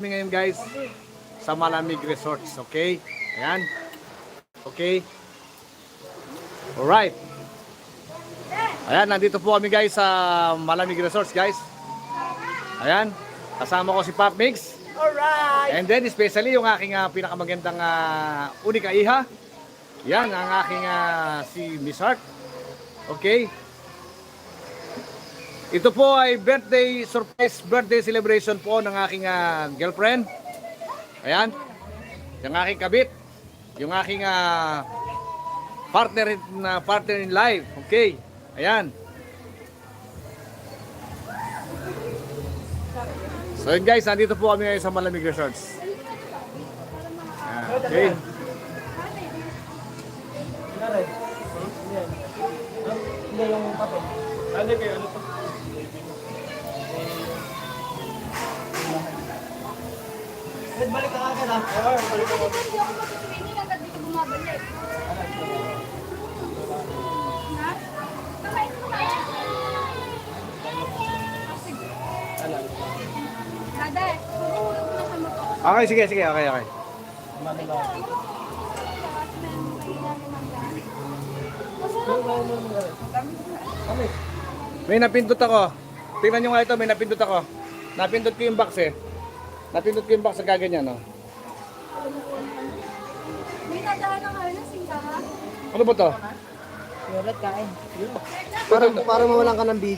Kami ngayon guys sa Malamig Resorts, okay? Ayan. Okay. Alright. Ayan, nandito po kami guys sa Malamig Resorts guys. Ayan. Kasama ko si Pop Mix. Alright! And then especially yung aking pinakamagandang unika iha. Yan ang aking si Miss Heart. Okay. Ito po ay surprise birthday celebration po ng aking girlfriend. Ayan. Yung aking kabit. Yung aking partner in life. Okay. Ayan. So yun guys, nandito po kami ngayon sa Malamig Resorts. Ayan. Okay. Hindi yung papel. Ano kayo? Ano to? Balik ka agad ah. Balik ka agad. Hindi ako mag-training agad dito bumabalik. Ha? Kamay ko na. Dada, suruhin ko na sa motor. Okay, sige. Okay. May napindot ako. Tingnan nyo nga ito, may napindot ako. Napindot ko yung box eh. Napindot ko yung box sa gaganyan, no? May nadahan ng ano, singkahan. Ano ba to? Yolet kain. Para mawalan ka ng video.